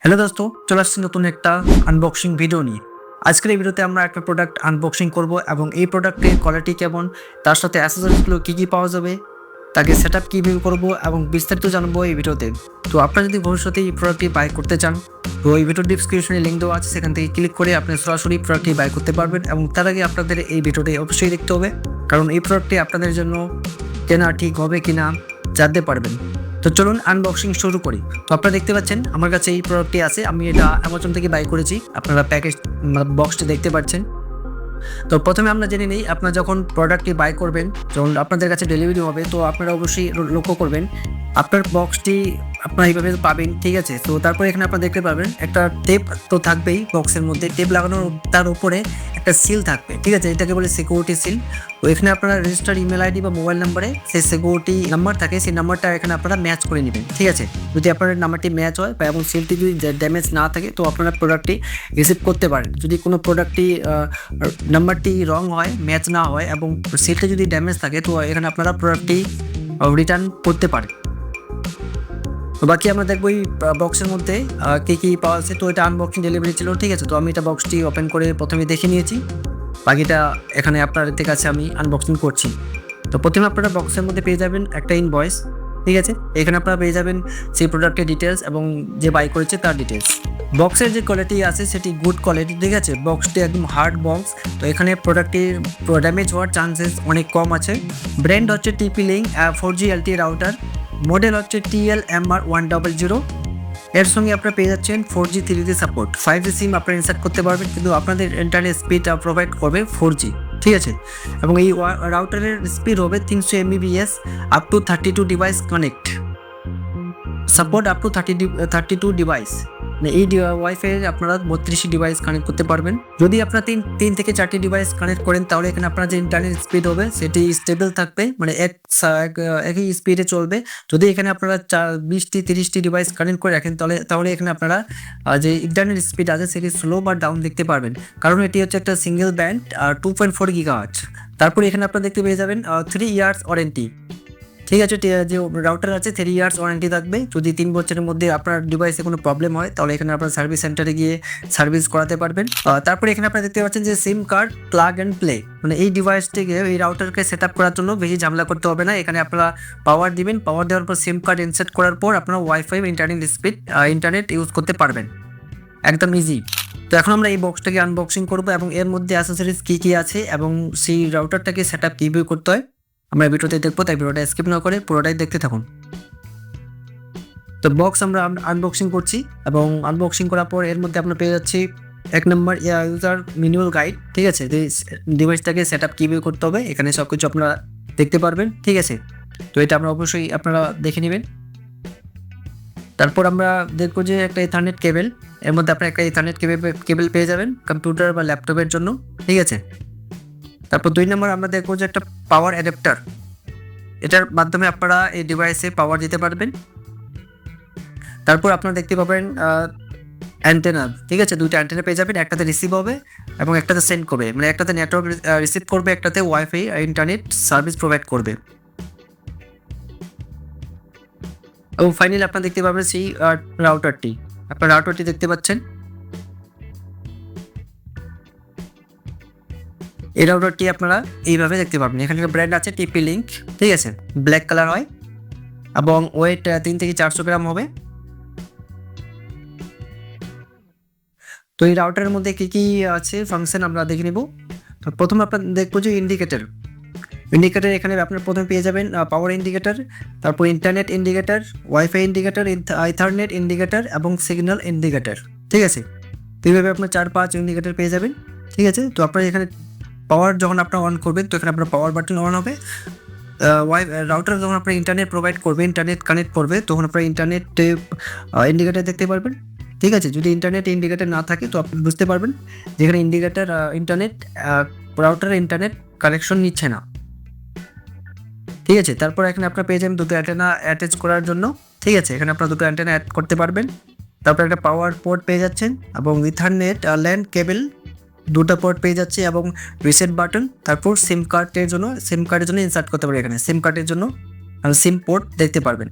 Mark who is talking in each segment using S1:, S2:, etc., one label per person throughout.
S1: Hello দোস্ত, চলে আসছি নতুন একটা আনবক্সিং ভিডিও নিয়ে। আজকের এই ভিডিওতে আমরা একটা প্রোডাক্ট আনবক্সিং করব এবং এই প্রোডাক্টের কোয়ালিটি কেমন, তার সাথে অ্যাসেসরিজগুলো কী কী পাওয়া যাবে, তাকে সেট আপ কীভাবে করবো এবং বিস্তারিত জানবো এই ভিডিওতে। তো আপনারা যদি ভবিষ্যতে এই প্রোডাক্টটি বাই করতে চান, তো এই ভিডিওর ডিসক্রিপশনে লিঙ্ক দেওয়া আছে, সেখান থেকে ক্লিক করে আপনি সরাসরি প্রোডাক্টটি বাই করতে পারবেন। এবং তার আগে আপনাদের এই ভিডিওটি অবশ্যই দেখতে হবে, কারণ এই প্রোডাক্টটি আপনাদের জন্য কেনা ঠিক হবে কি না জানতে পারবেন। তো চলুন আনবক্সিং শুরু করি। তো আপনারা দেখতে পাচ্ছেন আমার কাছে এই প্রোডাক্টটি আছে, আমি এটা অ্যামাজন থেকে বাই করেছি। আপনারা প্যাকেজ বক্সটি দেখতে পাচ্ছেন। তো প্রথমে আমরা জেনে নিই, আপনারা যখন প্রোডাক্টটি বাই করবেন, যখন আপনাদের কাছে ডেলিভারি হবে, তো আপনারা অবশ্যই লক্ষ্য করবেন আপনার বক্সটি আপনারা এইভাবে পাবেন, ঠিক আছে। তো তারপরে এখানে আপনারা দেখতে পাবেন একটা টেপ তো থাকবেই বক্সের মধ্যে, টেপ লাগানোর তার উপরে একটা সিল থাকবে, ঠিক আছে, এটাকে বলে সিকিউরিটি সিল। তো এখানে আপনারা রেজিস্টার্ড ইমেল আইডি বা মোবাইল নাম্বারে সেই সিকিউরিটি নাম্বার থাকে, সেই নাম্বারটা এখানে আপনারা ম্যাচ করে নেবেন, ঠিক আছে। যদি আপনার নাম্বারটি ম্যাচ হয় বা এবং সিলটি যদি ড্যামেজ না থাকে, তো আপনারা প্রোডাক্টটি রিসিভ করতে পারেন। যদি কোনো প্রোডাক্টটি নাম্বারটি রং হয়, ম্যাচ না হয় এবং সিলটি যদি ড্যামেজ থাকে, তো এখানে আপনারা প্রোডাক্টটি রিটার্ন করতে পারেন। তো বাকি আমরা দেখবো এই বক্সের মধ্যে কী কী পাওয়া আছে। তো এটা আনবক্সিং ডেলিভারি ছিল, ঠিক আছে। তো আমি এটা বক্সটি ওপেন করে প্রথমে দেখে নিয়েছি, বাকিটা এখানে আপনাদের কাছে আমি আনবক্সিং করছি। তো প্রথমে আপনারা বক্সের মধ্যে পেয়ে যাবেন একটা ইনভয়েস, ঠিক আছে। এখানে আপনারা পেয়ে যাবেন সেই প্রোডাক্টের ডিটেলস এবং যে বাই করেছে তার ডিটেলস। বক্সের যে কোয়ালিটি আছে সেটি গুড কোয়ালিটি, ঠিক আছে। বক্সটি একদম হার্ড বক্স, তো এখানে প্রোডাক্টটির ড্যামেজ হওয়ার চান্সেস অনেক কম আছে। ব্র্যান্ড হচ্ছে টিপি link 4G LTE router, model হচ্ছে TL-MR100। এর সঙ্গে আপনারা পেয়ে যাচ্ছেন 4G 3G সাপোর্ট, 5G সিম আপনারা ইনসার্ট করতে পারবেন, কিন্তু আপনাদের ইন্টারনেট স্পিড প্রোভাইড করবে 4G, ঠিক আছে। এবং এই রাউটারের স্পিড হবে 300 Mbps up to 32 device connect, support up to 32 device. মানে এই ওয়াইফাই আপনারা 32টি ডিভাইস কানেক্ট করতে পারবেন। যদি আপনারা তিন থেকে 4টি ডিভাইস কানেক্ট করেন, তাহলে এখানে আপনার যে ইন্টারনেট স্পিড হবে সেটি স্টেবল থাকবে, মানে একই স্পিডে চলবে। যদি এখানে আপনারা 20টি 30টি ডিভাইস কানেক্ট করে রাখেন, তাহলে এখানে আপনারা যে ইন্টারনেট স্পিড আছে সেটি স্লো বা ডাউন দেখতে পারবেন, কারণ এটি হচ্ছে একটা সিঙ্গেল ব্যান্ড 2.4 GHz। তারপরে এখানে আপনারা দেখতে পেয়ে যাবেন 3 ইয়ার্স ওয়ারেন্টি, ঠিক আছে। যে রাউটার আছে 3 ইয়ার্স ওয়ারেন্টি থাকবে। যদি 3 বছরের মধ্যে আপনার ডিভাইসে কোনো প্রবলেম হয়, তাহলে এখানে আপনার সার্ভিস সেন্টারে গিয়ে সার্ভিস করাতে পারবেন। তারপরে এখানে আপনারা দেখতে পাচ্ছেন যে সিম কার্ড প্লাগ অ্যান্ড প্লে, মানে এই ডিভাইসটিকে এই রাউটারকে সেট আপ করার জন্য বেশি ঝামেলা করতে হবে না। এখানে আপনারা পাওয়ার দিবেন, পাওয়ার দেওয়ার পর সিম কার্ড ইনসার্ট করার পর আপনারা ওয়াইফাই বা ইন্টারনেট ইউজ করতে পারবেন, একদম ইজি। তো এখন আমরা এই বক্সটাকে আনবক্সিং করবো এবং এর মধ্যে অ্যাক্সেসরিজ কী কী আছে এবং সেই রাউটারটাকে সেট আপ কীভাবে করতে হয় আমরা ভিডিওতে দেখবো, তাই ভিডিওটা স্কিপ না করে পুরোটাই দেখতে থাকুন। তো বক্স আমরা আনবক্সিং করছি এবং আনবক্সিং করার পর এর মধ্যে আপনারা পেয়ে যাচ্ছি 1 নম্বর ইউজার ম্যানুয়াল গাইড, ঠিক আছে। ডিভাইসটাকে সেট আপ কীভাবে করতে হবে এখানে সব কিছু আপনারা দেখতে পারবেন, ঠিক আছে। তো এটা আমরা অবশ্যই আপনারা দেখে নেবেন। তারপর আমরা দেখবো যে একটা ইথারনেট কেবল, এর মধ্যে আপনারা একটা ইথারনেট কেবল পেয়ে যাবেন কম্পিউটার বা ল্যাপটপের জন্য, ঠিক আছে। তারপর 2 নম্বর আমরা দেখবো যে একটা পাওয়ার অ্যাডাপ্টার, এটার মাধ্যমে আপনারা এই ডিভাইসে পাওয়ার দিতে পারবেন। তারপর আপনারা দেখতে পাবেন অ্যান্টেনা, ঠিক আছে। 2টা অ্যান্টেনা পেয়ে যাবেন, একটাতে রিসিভ হবে এবং একটাতে সেন্ড করবে, মানে একটাতে নেটওয়ার্ক রিসিভ করবে, একটাতে ওয়াইফাই ইন্টারনেট সার্ভিস প্রোভাইড করবে। এবং ফাইনালি আপনারা দেখতে পাবেন সেই রাউটারটি, আপনারা রাউটারটি দেখতে পাচ্ছেন। এই রাউটারটি আপনারা এইভাবে দেখতে পাবেন। এখানে ব্র্যান্ড আছে টিপি লিঙ্ক, ঠিক আছে, ব্ল্যাক কালার হয় এবং ওয়েট 3 থেকে 400 গ্রাম হবে। তো এই রাউটারের মধ্যে কী কী আছে ফাংশন আমরা দেখে নেব। তো প্রথমে আপনার দেখবো যে ইন্ডিকেটার, এখানে আপনার প্রথমে পেয়ে যাবেন পাওয়ার ইন্ডিকেটার, তারপর internet indicator, wifi indicator, ethernet indicator এবং সিগন্যাল ইন্ডিকেটার, ঠিক আছে। তো এইভাবে আপনার 4-5 ইন্ডিকেটার পেয়ে যাবেন, ঠিক আছে। তো আপনার এখানে পাওয়ার যখন আপনারা অন করবেন, তো এখানে আপনার পাওয়ার বাটন অন হবে। রাউটার যখন আপনার ইন্টারনেট প্রোভাইড করবে, ইন্টারনেট কানেক্ট করবে, তখন আপনার ইন্টারনেট ইন্ডিকেটার দেখতে পারবেন, ঠিক আছে। যদি ইন্টারনেট ইন্ডিকেটার না থাকে, তো আপনি বুঝতে পারবেন যেখানে ইন্টারনেট রাউটার ইন্টারনেট কানেকশন নিচ্ছে না, ঠিক আছে। তারপর এখানে আপনারা পেয়ে যাবেন 2টো অ্যান্টেনা অ্যাটাচ করার জন্য, ঠিক আছে। এখানে আপনারা 2টো অ্যান্টেনা অ্যাড করতে পারবেন। তারপর একটা পাওয়ার পোর্ট পেয়ে যাচ্ছেন এবং ইথারনেট ল্যান কেবল 2টা পোর্ট পেয়ে যাচ্ছে এবং রিসেট বাটন। তারপর সিম কার্ডের জন্য ইনসার্ট করতে পারবেন এখানে সিম কার্ডের জন্য, সিম পোর্ট দেখতে পারবেন।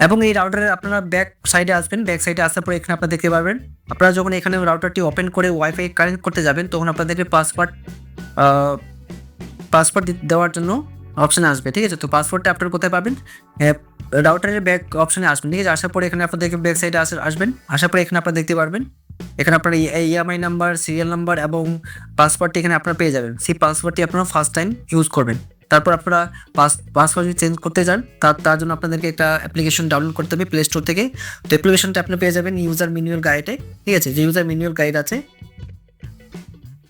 S1: এবং এই রাউটারের আপনারা ব্যাক সাইডে আসবেন, ব্যাক সাইডে আসার পরে এখানে আপনারা দেখতে পারবেন, আপনারা যখন এখানে রাউটারটি ওপেন করে ওয়াইফাই কানেক্ট করতে যাবেন তখন আপনাদেরকে পাসওয়ার্ড দেওয়ার জন্য অপশন আসবে, ঠিক আছে। তো পাসওয়ার্ডটা আপনারা কোথায় পাবেন? রাউটারের ব্যাক অপশনে আসবেন, ঠিক আছে। আসার পরে এখানে আপনাদেরকে ব্যাক সাইডে আসবেন, আসার পরে এখানে আপনারা দেখতে পারবেন এখানে আপনার ইএমআই নাম্বার, সিরিয়াল নাম্বার এবং পাসওয়ার্ডটি এখানে আপনারা পেয়ে যাবেন। সেই পাসওয়ার্ডটি আপনারা ফার্স্ট টাইম ইউজ করবেন। তারপর আপনারা পাসওয়ার্ড যদি চেঞ্জ করতে চান তার জন্য আপনাদেরকে একটা অ্যাপ্লিকেশন ডাউনলোড করতে হবে প্লে স্টোর থেকে। তো অ্যাপ্লিকেশনটা আপনি পেয়ে যাবেন ইউজার ম্যানুয়াল গাইডে, ঠিক আছে। যে ইউজার ম্যানুয়াল গাইড আছে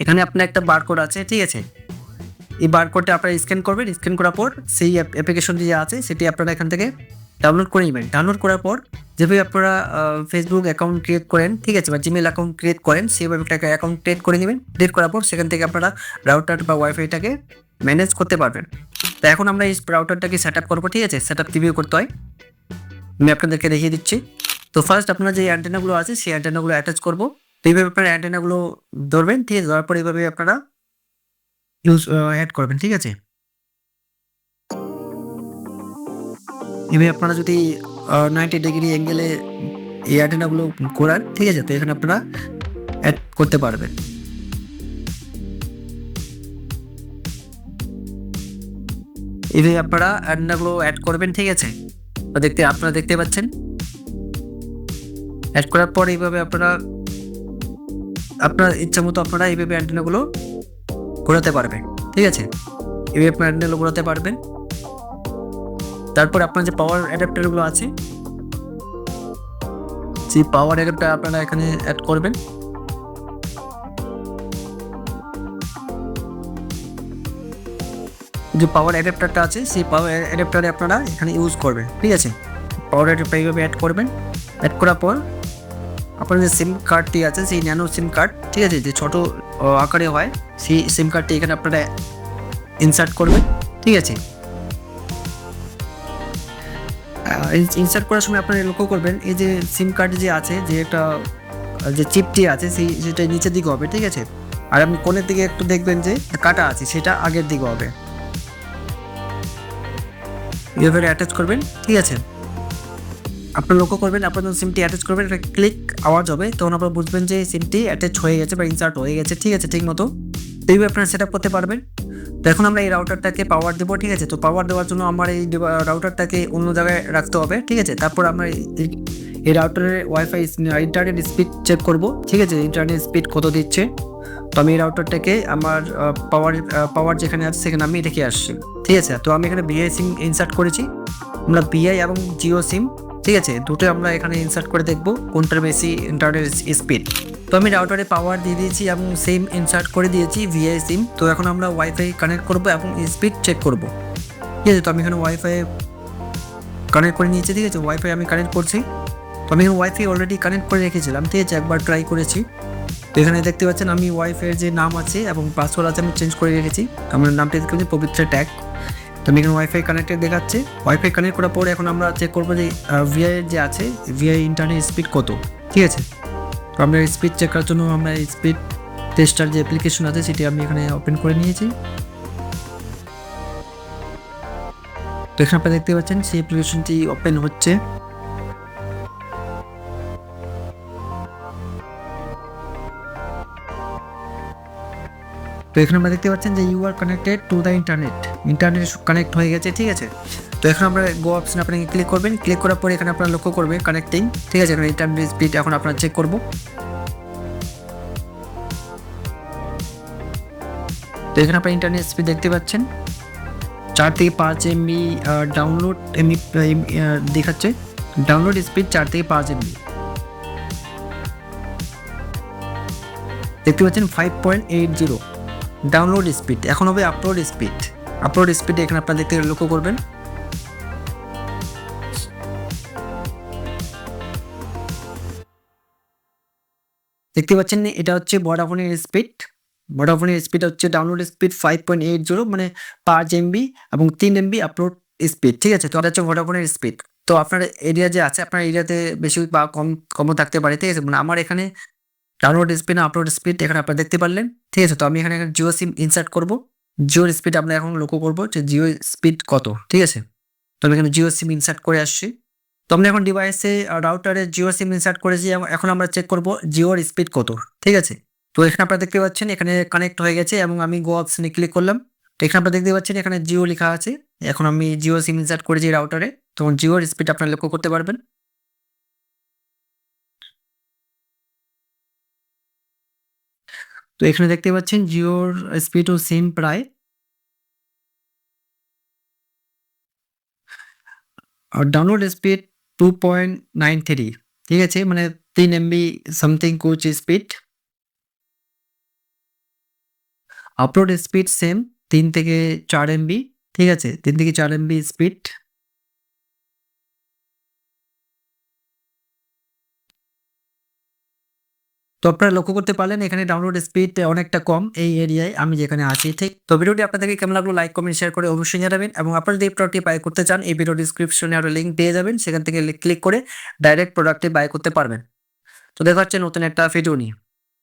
S1: এখানে আপনার একটা বারকোড আছে, ঠিক আছে। এই বারকোডটা আপনারা স্ক্যান করবেন, স্ক্যান করার পর সেই অ্যাপ্লিকেশনটি যে আছে সেটি আপনারা এখান থেকে ডাউনলোড করে নেবেন। ডাউনলোড করার পর যেভাবে আপনারা ফেসবুক অ্যাকাউন্ট ক্রিয়েট করেন, ঠিক আছে, বা জিমেল অ্যাকাউন্ট ক্রিয়েট করেন সেভাবে একটা অ্যাকাউন্ট ক্রিয়েট করে নেবেন। ক্রিয়েট করার পর সেখান থেকে আপনারা রাউটার বা ওয়াইফাইটাকে ম্যানেজ করতে পারবেন। তো এখন আমরা এই রাউটারটাকে সেট আপ করবো, ঠিক আছে। সেট আপ কীভাবে করতে হয় আমি আপনাদেরকে দেখিয়ে দিচ্ছি। তো ফার্স্ট আপনারা যে অ্যান্টেনাগুলো আছে সেই অ্যান্টেনাগুলো অ্যাটাচ করবো। তো এইভাবে আপনারা অ্যান্টেনাগুলো ধরবেন, ঠিক আছে। ধরার পর এইভাবে আপনারা অ্যাড করবেন, ঠিক আছে। এভাবে আপনারা যদি 90 ডিগ্রি অ্যাঙ্গেলে এই অ্যান্টেনাগুলো ঘোরান, ঠিক আছে, তো এখানে আপনারা অ্যাড করতে পারবেন। এইভাবে আপনারা অ্যান্টেনাগুলো অ্যাড করবেন, ঠিক আছে। তো আপনারা দেখতে পাচ্ছেন অ্যাড করার পর এইভাবে আপনার ইচ্ছা মতো আপনারা এইভাবে অ্যান্টেনাগুলো ঘোরাতে পারবেন, ঠিক আছে। এইভাবে আপনার অ্যান্টেনাগুলো ঘোরাতে পারবেন। তারপর আপনার যে পাওয়ার অ্যাডাপ্টারগুলো আছে সেই পাওয়ার অ্যাডাপ্টার আপনারা এখানে অ্যাড করবেন। যে পাওয়ার অ্যাডাপ্টারটা আছে সেই পাওয়ার অ্যাডাপ্টারে আপনারা এখানে ইউজ করবেন, ঠিক আছে। পাওয়ার অ্যাডাপ্টার এইভাবে অ্যাড করবেন। অ্যাড করার পর আপনার যে সিম কার্ডটি আছে সেই ন্যানো সিম কার্ড, ঠিক আছে, যে ছোটো আকারে হয় সেই সিম কার্ডটি এখানে আপনারা ইনসার্ট করবেন, ঠিক আছে। ইনসার্ট করার সময় আপনারা লক্ষ্য করবেন এই যে সিম কার্ড যে আছে যে একটা যে চিপটি আছে সেটা নিচের দিকে হবে, ঠিক আছে। আর আপনি কোণের দিকে একটু দেখবেন যে কাটা আছে সেটা আগের দিকে হবে। এভাবে অ্যাটাচ করবেন, ঠিক আছে। আপনারা লক্ষ্য করবেন আপনার যখন সিমটি অ্যাটাচ করবেন একটা ক্লিক আওয়াজ হবে, তখন আপনারা বুঝবেন যে সিমটি অ্যাটাচ হয়ে গেছে বা ইনসার্ট হয়ে গেছে, ঠিক আছে, ঠিক মতো। তো এইভাবে আপনারা সেট আপ করতে পারবেন। তো এখন আমরা এই রাউটারটাকে পাওয়ার দেবো, ঠিক আছে। তো পাওয়ার দেওয়ার জন্য আমার এই রাউটারটাকে অন্য জায়গায় রাখতে হবে, ঠিক আছে। তারপর আমরা এই রাউটারের ওয়াইফাই ইন্টারনেট স্পিড চেক করব, ঠিক আছে, ইন্টারনেট স্পিড কত দিচ্ছে। তো আমি এই রাউটারটাকে আমার পাওয়ার যেখানে আছে সেখানে আমি রেখে আসছি, ঠিক আছে। তো আমি এখানে ভিআই সিম ইনসার্ট করেছি, আমরা ভিআই এবং জিও সিম, ঠিক আছে, দুটো আমরা এখানে ইনসার্ট করে দেখব কোনটার বেশি ইন্টারনেট স্পিড। তো আমি রাউটারে পাওয়ার দিয়ে দিয়েছি এবং সিম ইনসার্ট করে দিয়েছি ভিআই সিম। তো এখন আমরা ওয়াইফাই কানেক্ট করব এবং স্পিড চেক করব, ঠিক আছে। তো আমি এখানে ওয়াইফাই কানেক্ট করে নিয়েছি, ঠিক আছে। ওয়াইফাই আমি কানেক্ট করছি। তো আমি ওয়াইফাই অলরেডি কানেক্ট করে রেখেছিলাম, ঠিক আছে, একবার ট্রাই করেছি। তো এখানে দেখতে পাচ্ছেন আমি ওয়াইফাইয়ের যে নাম আছে এবং পাসওয়ার্ড আছে আমি চেঞ্জ করে রেখেছি। আমার নামটা দেখতে পাচ্ছি পবিত্রা ট্যাগ। তো আমি এখানে ওয়াইফাই কানেক্টেড দেখাচ্ছে। ওয়াইফাই কানেক্ট করার পরে এখন আমরা চেক করবো যে ভিআই যে আছে ভিআই ইন্টারনেট স্পিড কত, ঠিক আছে। তো আমরা স্পিড চেক করার জন্য আমরা স্পিড টেস্টার যে অ্যাপ্লিকেশন আছে সেটি আমি এখানে ওপেন করে নিয়েছি। তো এখানে আপনারা দেখতে পাচ্ছেন সেই অ্যাপ্লিকেশনটি ওপেন হচ্ছে। তো এখানে আমরা দেখতে পাচ্ছেন যে you are connected to the internet connect হয়ে গেছে, ঠিক আছে। তো এখন আমরা গো অপশন আপনাকে ক্লিক করবেন। ক্লিক করার পরে এখানে আপনারা লক্ষ্য করবেন কানেক্টিং, ঠিক আছে। এখানে ইন্টারনেট স্পিড এখন আপনারা চেক করব। তো এখানে আপনারা ইন্টারনেট স্পিড দেখতে পাচ্ছেন 4 থেকে 5 এমবি ডাউনলোড এমবি দেখাচ্ছে। ডাউনলোড স্পিড 4 থেকে 5 এমবি দেখতে পাচ্ছেন 5.80 ডাউনলোড স্পিড। এখন হবে আপলোড স্পিড এখানে আপনারা দেখতে লক্ষ্য করবেন। দেখতে পাচ্ছেন এটা হচ্ছে ভোডাফোনের স্পিড হচ্ছে ডাউনলোড স্পিড 5.80 মানে 5 এমবি এবং 3 এমবি আপলোড স্পিড, ঠিক আছে। তো এটা হচ্ছে ভোডাফোনের স্পিড। তো আপনার এরিয়া যে আছে আপনার এরিয়াতে বেশি বা কমও থাকতে পারে, ঠিক আছে। মানে আমার এখানে ডাউনলোড স্পিড আপলোড স্পিড এখানে আপনারা দেখতে পারলেন, ঠিক আছে। তো আমি এখানে জিও সিম ইনসার্ট করব। জিওর স্পিড আমরা এখন লক্ষ্য করবো যে জিও স্পিড কত, ঠিক আছে। তো আমি এখানে জিও সিম ইনসার্ট করে আসছি। তো আমরা এখন ডিভাইসে রাউটারে জিও সিম ইনসার্ট করেছি এবং এখন আমরা চেক করব জিওর স্পিড কত, ঠিক আছে? তো এখানে আপনারা দেখতে পাচ্ছেন এখানে কানেক্ট হয়ে গেছে এবং আমি গো অপশনে ক্লিক করলাম। তো এখানে আপনারা দেখতে পাচ্ছেন এখানে জিও লেখা আছে। এখন আমি জিও সিম ইনসার্ট করেছি রাউটারে। তখন জিওর স্পিড আপনারা লক্ষ্য করতে পারবেন। তো এখানে দেখতে পাচ্ছেন জিওর স্পিডও সেম প্রায়। আর ডাউনলোড স্পিড 2.93, ঠিক আছে? মানে 3 MB something coach speed. Upload speed same 3 থেকে 4 এমবি, ঠিক আছে? 3 থেকে 4 এমবি স্পিড। তো আপনারা লক্ষ্য করতে পারলেন এখানে ডাউনলোড স্পিড অনেকটা কম এই এরিয়ায় আমি যেখানে আছি, ঠিক? তো ভিডিওটি আপনাদেরকে কেমন লাগলো লাইক, কমেন্ট, শেয়ার করে অবশ্যই জানাবেন এবং আপনারা যদি এই প্রোডাক্টটি বাই করতে চান এই ভিডিও ডেসক্রিপশনে আরো লিঙ্ক পেয়ে যাবেন। সেখান থেকে ক্লিক করে ডাইরেক্ট প্রোডাক্টটি বাই করতে পারবেন। তো দেখা হচ্ছে নতুন একটা ভিডিও নিয়ে।